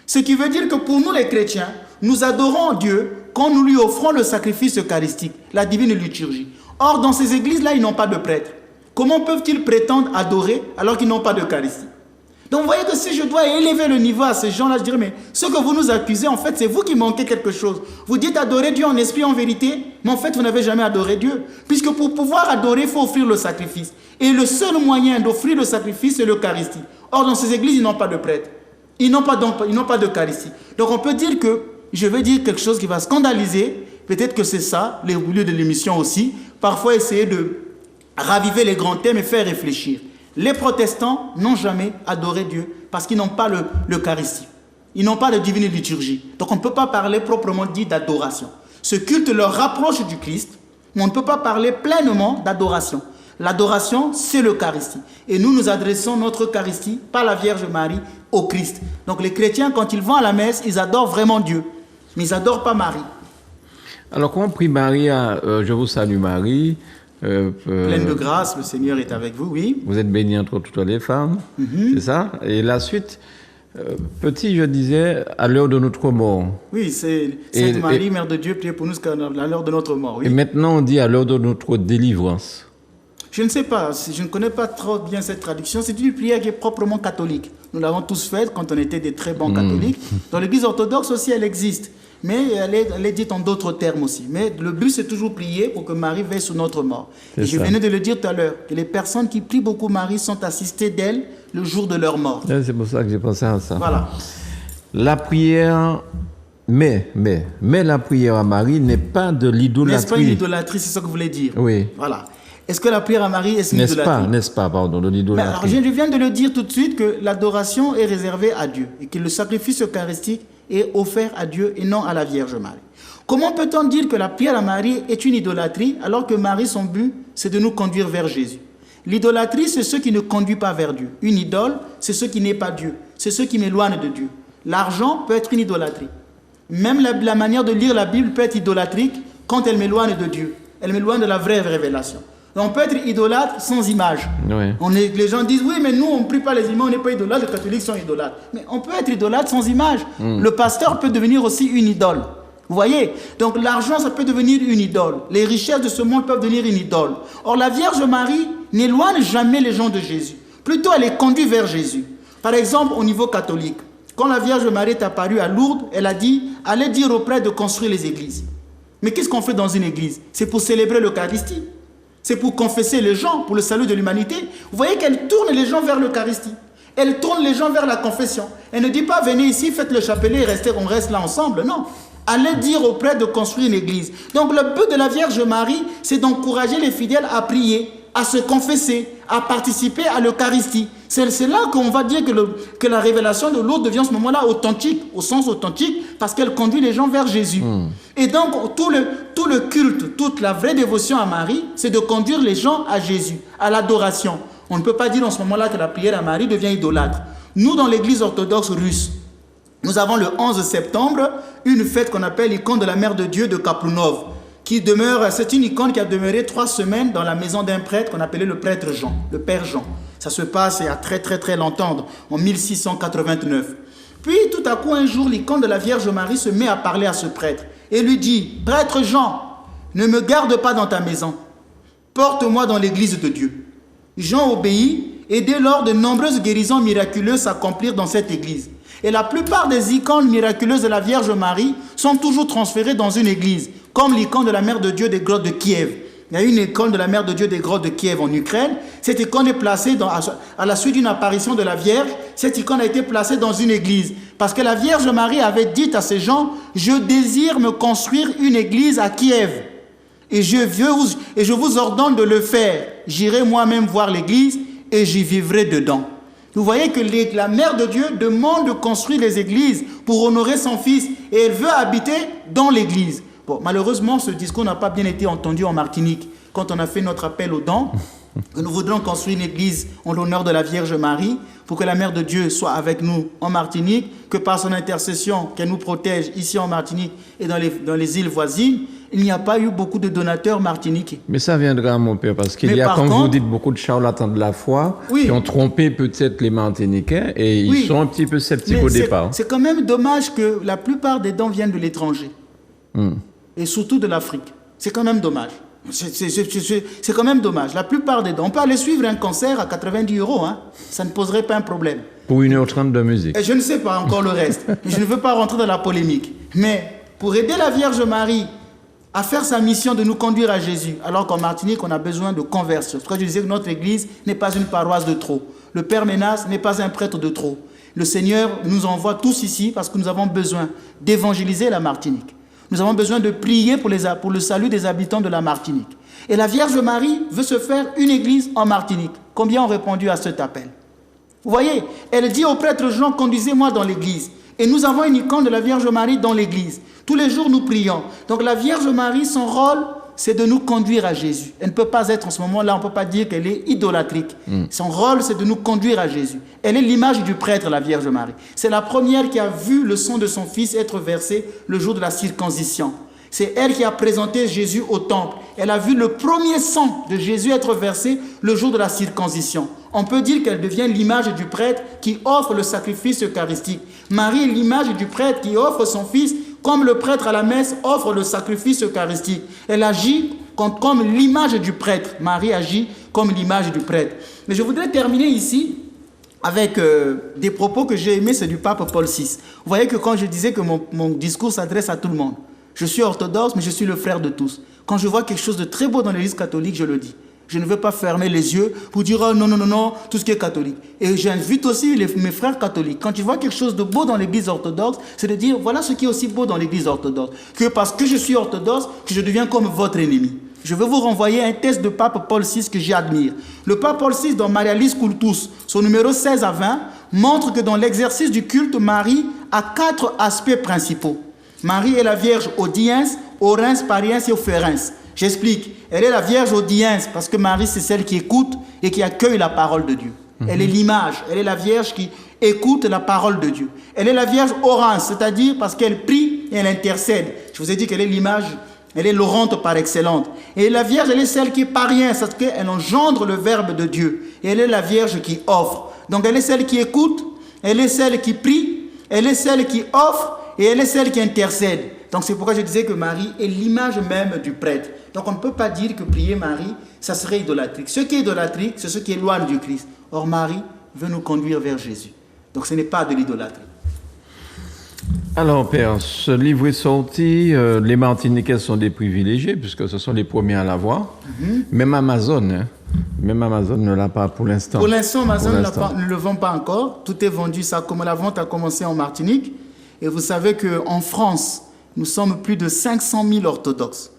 Ce qui veut dire que pour nous les chrétiens, nous adorons Dieu quand nous lui offrons le sacrifice eucharistique, la divine liturgie. Or, dans ces églises-là, ils n'ont pas de prêtre. Comment peuvent-ils prétendre adorer alors qu'ils n'ont pas d'Eucharistie? Donc vous voyez que si je dois élever le niveau à ces gens-là, je dirais, mais ce que vous nous accusez, en fait, c'est vous qui manquez quelque chose. Vous dites adorer Dieu en esprit, en vérité, mais en fait, vous n'avez jamais adoré Dieu. Puisque pour pouvoir adorer, il faut offrir le sacrifice. Et le seul moyen d'offrir le sacrifice, c'est l'Eucharistie. Or, dans ces églises, ils n'ont pas de prêtre. Ils n'ont pas d'Eucharistie. Donc on peut dire que, je vais dire quelque chose qui va scandaliser, peut-être que c'est ça, le lieu de l'émission aussi, parfois essayer de raviver les grands thèmes et faire réfléchir. Les protestants n'ont jamais adoré Dieu parce qu'ils n'ont pas l'Eucharistie. Ils n'ont pas de divine liturgie. Donc on ne peut pas parler proprement dit d'adoration. Ce culte leur rapproche du Christ, mais on ne peut pas parler pleinement d'adoration. L'adoration, c'est l'Eucharistie. Et nous adressons notre Eucharistie par la Vierge Marie au Christ. Donc les chrétiens, quand ils vont à la messe, ils adorent vraiment Dieu. Mais ils n'adorent pas Marie. Alors, quand on prie Marie, je vous salue Marie. Pleine de grâce, le Seigneur est avec vous, oui. Vous êtes bénie entre toutes les femmes, c'est ça? Et la suite, petit, je disais, à l'heure de notre mort. Oui, c'est Sainte Marie, Mère de Dieu, priez pour nous à l'heure de notre mort. Oui. Et maintenant, on dit à l'heure de notre délivrance. Je ne sais pas, je ne connais pas trop bien cette traduction. C'est une prière qui est proprement catholique. Nous l'avons tous faite quand on était des très bons catholiques. Dans l'Église orthodoxe aussi, elle existe. Mais elle est dite en d'autres termes aussi. Mais le but, c'est toujours prier pour que Marie veille sur notre mort. Et je venais de le dire tout à l'heure, que les personnes qui prient beaucoup Marie sont assistées d'elle le jour de leur mort. C'est pour ça que j'ai pensé à ça. Voilà. La prière, mais la prière à Marie n'est pas de l'idolâtrie. N'est-ce pas une idolâtrie, c'est ça que vous voulez dire? Oui. Voilà. Est-ce que la prière à Marie est une idolâtrie? N'est-ce pas, pardon, de l'idolâtrie. Alors, je viens de le dire tout de suite que l'adoration est réservée à Dieu et que le sacrifice eucharistique est offert à Dieu et non à la Vierge Marie. Comment peut-on dire que la prière à Marie est une idolâtrie alors que Marie, son but, c'est de nous conduire vers Jésus? L'idolâtrie, c'est ce qui ne conduit pas vers Dieu. Une idole, c'est ce qui n'est pas Dieu. C'est ce qui m'éloigne de Dieu. L'argent peut être une idolâtrie. Même la manière de lire la Bible peut être idolâtrique quand elle m'éloigne de Dieu. Elle m'éloigne de la vraie révélation. On peut être idolâtre sans image. Oui. Les gens disent, oui, mais nous, on ne prie pas les images, on n'est pas idolâtre, les catholiques sont idolâtres. Mais on peut être idolâtre sans image. Le pasteur peut devenir aussi une idole. Vous voyez? Donc l'argent, ça peut devenir une idole. Les richesses de ce monde peuvent devenir une idole. Or, la Vierge Marie n'éloigne jamais les gens de Jésus. Plutôt, elle les conduit vers Jésus. Par exemple, au niveau catholique, quand la Vierge Marie est apparue à Lourdes, elle a dit, allez dire aux prêtres de construire les églises. Mais qu'est-ce qu'on fait dans une église? C'est pour célébrer l'Eucharistie. C'est pour confesser les gens, pour le salut de l'humanité. Vous voyez qu'elle tourne les gens vers l'Eucharistie. Elle tourne les gens vers la confession. Elle ne dit pas, venez ici, faites le chapelet, on reste là ensemble. Non. Allez dire aux prêtres de construire une église. Donc le but de la Vierge Marie, c'est d'encourager les fidèles à prier, à se confesser, à participer à l'Eucharistie. C'est là qu'on va dire que la révélation de Lourdes devient à ce moment-là authentique, au sens authentique, parce qu'elle conduit les gens vers Jésus. Et donc, tout le culte, toute la vraie dévotion à Marie, c'est de conduire les gens à Jésus, à l'adoration. On ne peut pas dire en ce moment-là que la prière à Marie devient idolâtre. Nous, dans l'église orthodoxe russe, nous avons le 11 septembre une fête qu'on appelle l'icône de la Mère de Dieu de Kaplunov, qui demeure, c'est une icône qui a demeuré 3 semaines dans la maison d'un prêtre qu'on appelait le prêtre Jean, le père Jean. Ça se passe il y a très longtemps, en 1689. Puis tout à coup un jour, l'icône de la Vierge Marie se met à parler à ce prêtre et lui dit, prêtre Jean, ne me garde pas dans ta maison, porte-moi dans l'église de Dieu. Jean obéit et dès lors de nombreuses guérisons miraculeuses s'accomplirent dans cette église. Et la plupart des icônes miraculeuses de la Vierge Marie sont toujours transférées dans une église, comme l'icône de la Mère de Dieu des grottes de Kiev. Il y a une icône de la Mère de Dieu des grottes de Kiev en Ukraine. Cette icône est placée à la suite d'une apparition de la Vierge. Cette icône a été placée dans une église. Parce que la Vierge Marie avait dit à ces gens, je désire me construire une église à Kiev. Et je vous ordonne de le faire. J'irai moi-même voir l'église et j'y vivrai dedans. Vous voyez que la Mère de Dieu demande de construire les églises pour honorer son Fils. Et elle veut habiter dans l'église. Bon, malheureusement, ce discours n'a pas bien été entendu en Martinique. Quand on a fait notre appel aux dons, que nous voudrions construire une église en l'honneur de la Vierge Marie, pour que la Mère de Dieu soit avec nous en Martinique, que par son intercession, qu'elle nous protège ici en Martinique et dans les îles voisines, il n'y a pas eu beaucoup de donateurs martiniquais. Mais ça viendra, mon père, parce qu'il y a, comme vous dites, beaucoup de charlatans de la foi qui ont trompé peut-être les Martiniquais et ils sont un petit peu sceptiques au départ. C'est quand même dommage que la plupart des dons viennent de l'étranger. Et surtout de l'Afrique. C'est quand même dommage. C'est quand même dommage. La plupart des dons, on peut aller suivre un concert à 90 €, hein. Ça ne poserait pas un problème. Pour 1h30 de musique. Et je ne sais pas encore le reste. Je ne veux pas rentrer dans la polémique. Mais pour aider la Vierge Marie à faire sa mission de nous conduire à Jésus, alors qu'en Martinique, on a besoin de conversion. C'est pourquoi je disais que notre église n'est pas une paroisse de trop. Le Père Ménas n'est pas un prêtre de trop. Le Seigneur nous envoie tous ici parce que nous avons besoin d'évangéliser la Martinique. Nous avons besoin de prier pour le salut des habitants de la Martinique. Et la Vierge Marie veut se faire une église en Martinique. Combien ont répondu à cet appel? Vous voyez, elle dit au prêtre Jean, conduisez-moi dans l'église. Et nous avons une icône de la Vierge Marie dans l'église. Tous les jours, nous prions. Donc la Vierge Marie, son rôle, c'est de nous conduire à Jésus. Elle ne peut pas être en ce moment-là, on ne peut pas dire qu'elle est idolâtrique. Son rôle, c'est de nous conduire à Jésus. Elle est l'image du prêtre, la Vierge Marie. C'est la première qui a vu le sang de son fils être versé le jour de la circoncision. C'est elle qui a présenté Jésus au temple. Elle a vu le premier sang de Jésus être versé le jour de la circoncision. On peut dire qu'elle devient l'image du prêtre qui offre le sacrifice eucharistique. Marie est l'image du prêtre qui offre son fils comme le prêtre à la messe offre le sacrifice eucharistique. Elle agit comme l'image du prêtre. Marie agit comme l'image du prêtre. Mais je voudrais terminer ici avec des propos que j'ai aimés, c'est du pape Paul VI. Vous voyez que quand je disais que mon discours s'adresse à tout le monde, je suis orthodoxe, mais je suis le frère de tous. Quand je vois quelque chose de très beau dans l'Église catholique, je le dis. Je ne veux pas fermer les yeux pour dire oh, non, tout ce qui est catholique. Et j'invite aussi mes frères catholiques. Quand tu vois quelque chose de beau dans l'Église orthodoxe, c'est de dire voilà ce qui est aussi beau dans l'Église orthodoxe. Que parce que je suis orthodoxe, que je deviens comme votre ennemi. Je veux vous renvoyer un texte de pape Paul VI que j'admire. Le pape Paul VI, dans Marialis Cultus, son numéro 16 à 20, montre que dans l'exercice du culte, Marie a 4 aspects principaux. Marie est la Vierge audiens, orens, pariens et offerens. J'explique. Elle est la Vierge audiens parce que Marie, c'est celle qui écoute et qui accueille la parole de Dieu. Elle est l'image. Elle est la Vierge qui écoute la parole de Dieu. Elle est la Vierge orens, c'est-à-dire parce qu'elle prie et elle intercède. Je vous ai dit qu'elle est l'image Elle est l'orante par excellence. Et la Vierge, elle est celle qui est pas rien, parce qu'elle engendre le Verbe de Dieu. Et elle est la Vierge qui offre. Donc elle est celle qui écoute, elle est celle qui prie, elle est celle qui offre et elle est celle qui intercède. Donc c'est pourquoi je disais que Marie est l'image même du prêtre. Donc on ne peut pas dire que prier Marie, ça serait idolâtrique. Ce qui est idolâtrique, c'est ce qui éloigne du Christ. Or Marie veut nous conduire vers Jésus. Donc ce n'est pas de l'idolâtrie. Alors, Père, ce livre est sorti. Les Martiniquais sont des privilégiés, puisque ce sont les premiers à l'avoir. Même Amazon, même Amazon ne l'a pas pour l'instant. Pour l'instant, Amazon ne le vend pas encore. Tout est vendu. La vente a commencé en Martinique. Et vous savez qu'en France, nous sommes plus de 500 000 orthodoxes.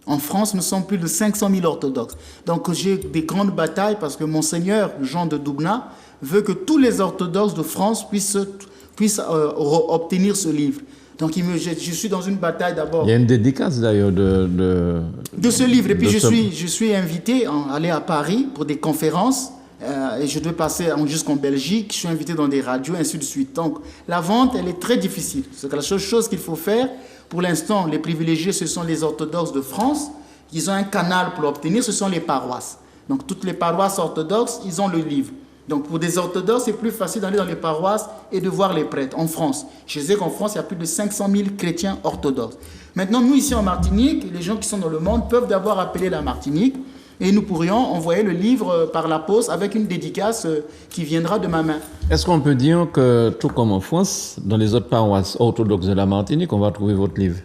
En France, nous sommes plus de 500 000 orthodoxes. Donc, j'ai des grandes batailles parce que Monseigneur Jean de Doubna veut que tous les orthodoxes de France puissent obtenir ce livre. Donc, je suis dans une bataille d'abord. Il y a une dédicace d'ailleurs de ce livre. Et puis, je suis invité à aller à Paris pour des conférences. Et je dois passer jusqu'en Belgique. Je suis invité dans des radios, ainsi de suite. Donc, la vente, elle est très difficile. C'est la seule chose qu'il faut faire. Pour l'instant, les privilégiés, ce sont les orthodoxes de France. Ils ont un canal pour l'obtenir, ce sont les paroisses. Donc, toutes les paroisses orthodoxes, ils ont le livre. Donc, pour des orthodoxes, c'est plus facile d'aller dans les paroisses et de voir les prêtres. En France, je sais qu'en France, il y a plus de 500 000 chrétiens orthodoxes. Maintenant, nous, ici en Martinique, les gens qui sont dans le monde peuvent d'abord appeler la Martinique et nous pourrions envoyer le livre par la poste avec une dédicace qui viendra de ma main. Est-ce qu'on peut dire que, tout comme en France, dans les autres paroisses orthodoxes de la Martinique, on va trouver votre livre?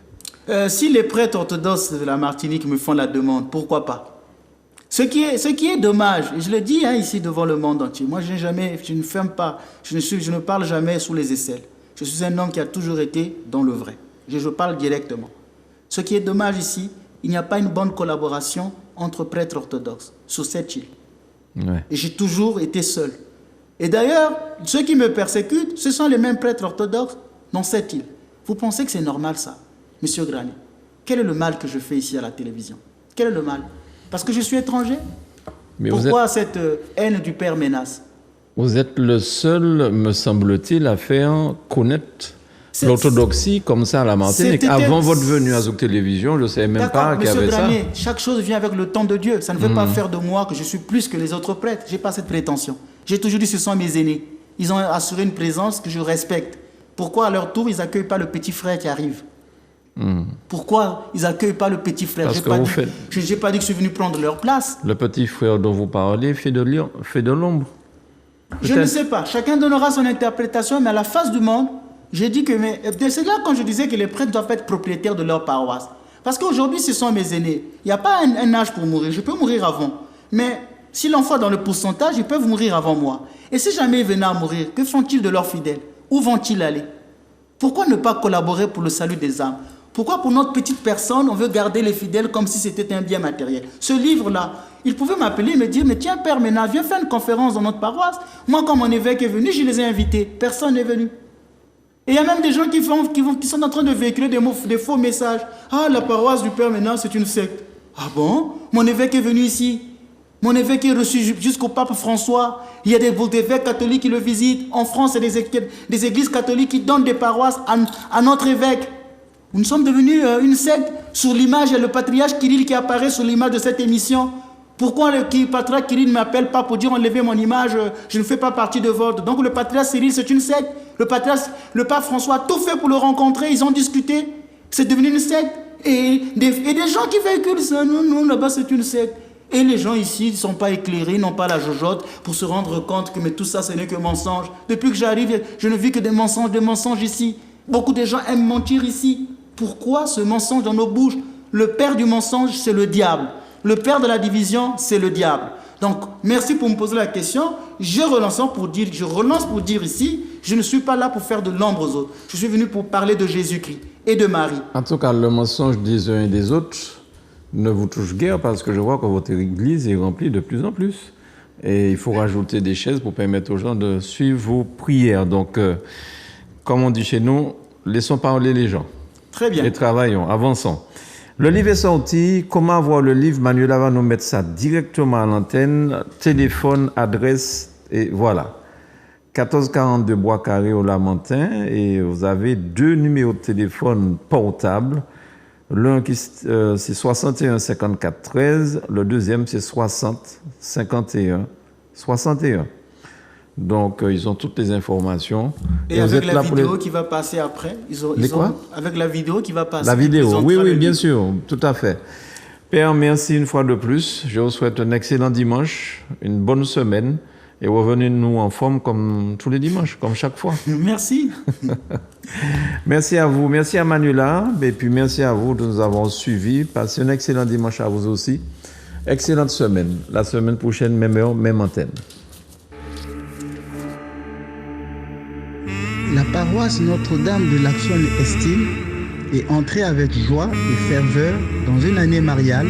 Si les prêtres orthodoxes de la Martinique me font la demande, pourquoi pas? Ce qui est dommage, et je le dis ici devant le monde entier, moi je ne ferme pas, je ne parle jamais sous les aisselles. Je suis un homme qui a toujours été dans le vrai. Je parle directement. Ce qui est dommage ici, il n'y a pas une bonne collaboration entre prêtres orthodoxes sur cette île. Ouais. Et j'ai toujours été seul. Et d'ailleurs, ceux qui me persécutent, ce sont les mêmes prêtres orthodoxes dans cette île. Vous pensez que c'est normal ça, Monsieur Grani? Quel est le mal que je fais ici à la télévision? Quel est le mal? Parce que je suis étranger? Mais pourquoi cette haine du Père Ménas? Vous êtes le seul, me semble-t-il, à faire connaître l'orthodoxie comme ça à la Martinique. Avant votre venue à Zouk Télévision, je ne savais même pas qu'il y avait Granier, ça. Chaque chose vient avec le temps de Dieu. Ça ne veut pas faire de moi que je suis plus que les autres prêtres. Je n'ai pas cette prétention. J'ai toujours dit ce sont mes aînés. Ils ont assuré une présence que je respecte. Pourquoi à leur tour, ils n'accueillent pas le petit frère qui arrive? Pourquoi ils n'accueillent pas le petit frère? Je n'ai pas dit que je suis venu prendre leur place. Le petit frère dont vous parlez fait de l'ombre. Je ne sais pas. Chacun donnera son interprétation, mais à la face du monde, j'ai dit que... C'est là quand je disais que les prêtres doivent être propriétaires de leur paroisse. Parce qu'aujourd'hui, ce sont mes aînés. Il n'y a pas un âge pour mourir. Je peux mourir avant. Mais si l'enfant est dans le pourcentage, ils peuvent mourir avant moi. Et si jamais ils venaient à mourir, que font-ils de leurs fidèles? Où vont-ils aller? Pourquoi ne pas collaborer pour le salut des âmes? Pourquoi pour notre petite personne, on veut garder les fidèles comme si c'était un bien matériel? Ce livre-là, il pouvait m'appeler et me dire, mais tiens, Père Ménas, viens faire une conférence dans notre paroisse. Moi, quand mon évêque est venu, je les ai invités. Personne n'est venu. Et il y a même des gens qui sont en train de véhiculer des faux messages. Ah, la paroisse du Père Ménas, c'est une secte. Ah bon? Mon évêque est venu ici. Mon évêque est reçu jusqu'au pape François. Il y a des évêques catholiques qui le visitent. En France, il y a des églises catholiques qui donnent des paroisses à notre évêque. Nous sommes devenus une secte. Sur l'image, il y a le patriarche Kirill qui apparaît sur l'image de cette émission. Pourquoi le patriarche Kirill ne m'appelle pas pour dire enlevez mon image, je ne fais pas partie de votre. Donc le patriarche Cyril, c'est une secte. Le pape François a tout fait pour le rencontrer, ils ont discuté. C'est devenu une secte. Et des gens qui véhiculent ça, non, là-bas c'est une secte. Et les gens ici ne sont pas éclairés, ils n'ont pas la jojote pour se rendre compte que mais tout ça, ce n'est que mensonge. Depuis que j'arrive, je ne vis que des mensonges ici. Beaucoup de gens aiment mentir ici. Pourquoi ce mensonge dans nos bouches? Le père du mensonge, c'est le diable. Le père de la division, c'est le diable. Donc, merci pour me poser la question. Je relance pour dire ici, je ne suis pas là pour faire de l'ombre aux autres. Je suis venu pour parler de Jésus-Christ et de Marie. En tout cas, le mensonge des uns et des autres ne vous touche guère parce que je vois que votre église est remplie de plus en plus. Et il faut rajouter des chaises pour permettre aux gens de suivre vos prières. Donc, comme on dit chez nous, laissons parler les gens. Très bien. Et travaillons, avançons. Le livre est sorti. Comment avoir le livre? Manuela va nous mettre ça directement à l'antenne. Téléphone, adresse, et voilà. 1442 Bois Carré au Lamentin. Et vous avez 2 numéros de téléphone portables. L'un c'est 61 54 13, le deuxième c'est 60 51 61. Donc ils ont toutes les informations. Et avec la vidéo qui va passer après, avec la vidéo qui va passer. La vidéo, oui, bien sûr, tout à fait. Père, merci une fois de plus. Je vous souhaite un excellent dimanche, une bonne semaine. Et revenez-nous en forme comme tous les dimanches, comme chaque fois. Merci. Merci à vous, merci à Manuela, et puis merci à vous de nous avoir suivis. Passez un excellent dimanche à vous aussi. Excellente semaine. La semaine prochaine, même heure, même antenne. La paroisse Notre-Dame de l'Action Estime est entrée avec joie et ferveur dans une année mariale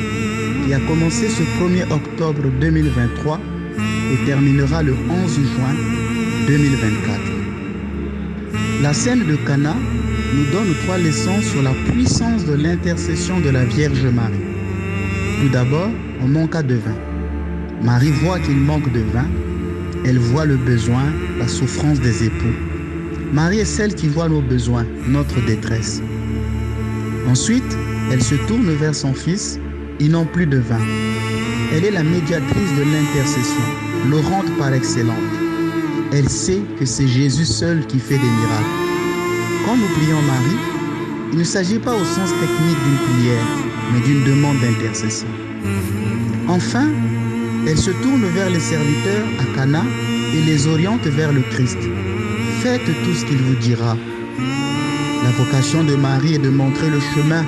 qui a commencé ce 1er octobre 2023 et terminera le 11 juin 2024. La scène de Cana nous donne 3 leçons sur la puissance de l'intercession de la Vierge Marie. Tout d'abord, on manqua de vin. Marie voit qu'il manque de vin. Elle voit le besoin, la souffrance des époux. Marie est celle qui voit nos besoins, notre détresse. Ensuite, elle se tourne vers son fils. Ils n'ont plus de vin. Elle est la médiatrice de l'intercession, l'orante par excellence. Elle sait que c'est Jésus seul qui fait des miracles. Quand nous prions Marie, il ne s'agit pas au sens technique d'une prière, mais d'une demande d'intercession. Enfin, elle se tourne vers les serviteurs à Cana et les oriente vers le Christ. Faites tout ce qu'il vous dira. La vocation de Marie est de montrer le chemin.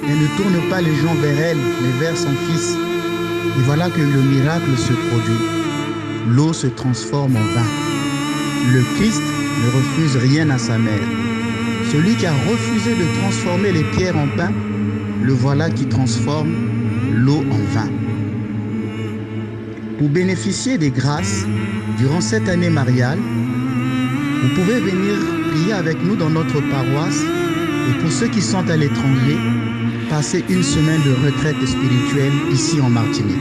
Elle ne tourne pas les gens vers elle, mais vers son Fils. Et voilà que le miracle se produit. L'eau se transforme en vin. Le Christ ne refuse rien à sa mère. Celui qui a refusé de transformer les pierres en pain, le voilà qui transforme l'eau en vin. Pour bénéficier des grâces durant cette année mariale, vous pouvez venir prier avec nous dans notre paroisse et pour ceux qui sont à l'étranger, passer une semaine de retraite spirituelle ici en Martinique.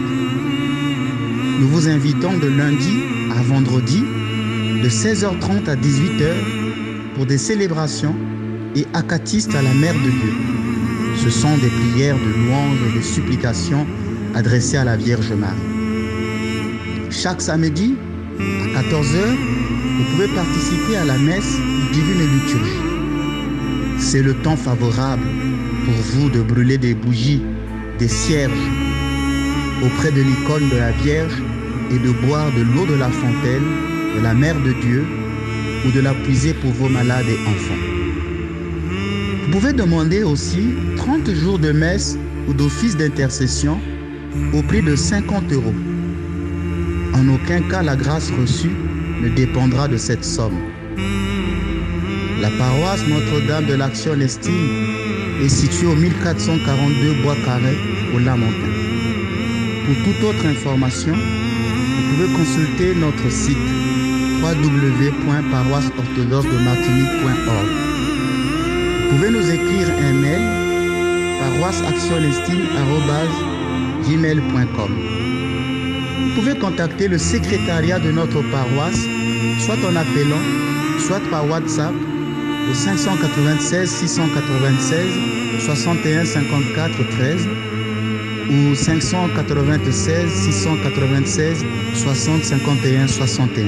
Nous vous invitons de lundi à vendredi de 16h30 à 18h pour des célébrations et acatistes à la Mère de Dieu. Ce sont des prières de louanges et de supplications adressées à la Vierge Marie. Chaque samedi à 14h, vous pouvez participer à la messe divine liturgie. C'est le temps favorable pour vous de brûler des bougies, des cierges auprès de l'icône de la Vierge et de boire de l'eau de la fontaine de la Mère de Dieu ou de la puiser pour vos malades et enfants. Vous pouvez demander aussi 30 jours de messe ou d'office d'intercession au prix de 50 €. En aucun cas la grâce reçue ne dépendra de cette somme. La paroisse Notre-Dame de l'Action Estime est située au 1442 Bois Carré au Lamentin. Pour toute autre information, vous pouvez consulter notre site www.paroisseorthodoxedemartinique.org. Vous pouvez nous écrire un mail paroisseactionestime@gmail.com. Vous pouvez contacter le secrétariat de notre paroisse, soit en appelant, soit par WhatsApp au 596 696 61 54 13 ou 596 696 60 51 61.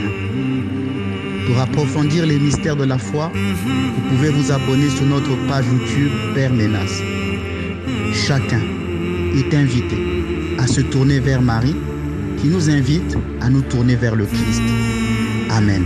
Pour approfondir les mystères de la foi, vous pouvez vous abonner sur notre page YouTube Père Ménas. Chacun est invité à se tourner vers Marie, qui nous invite à nous tourner vers le Christ. Amen.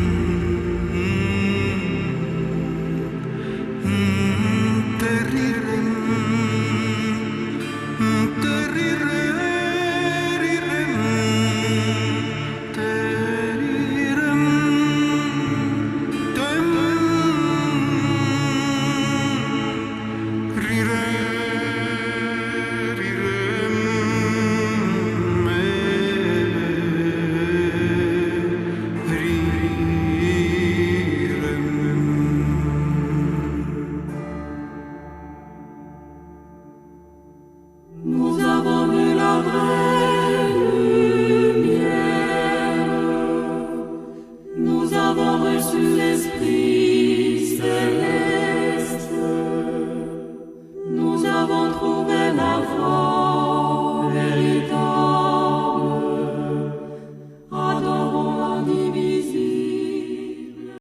avons trouvé la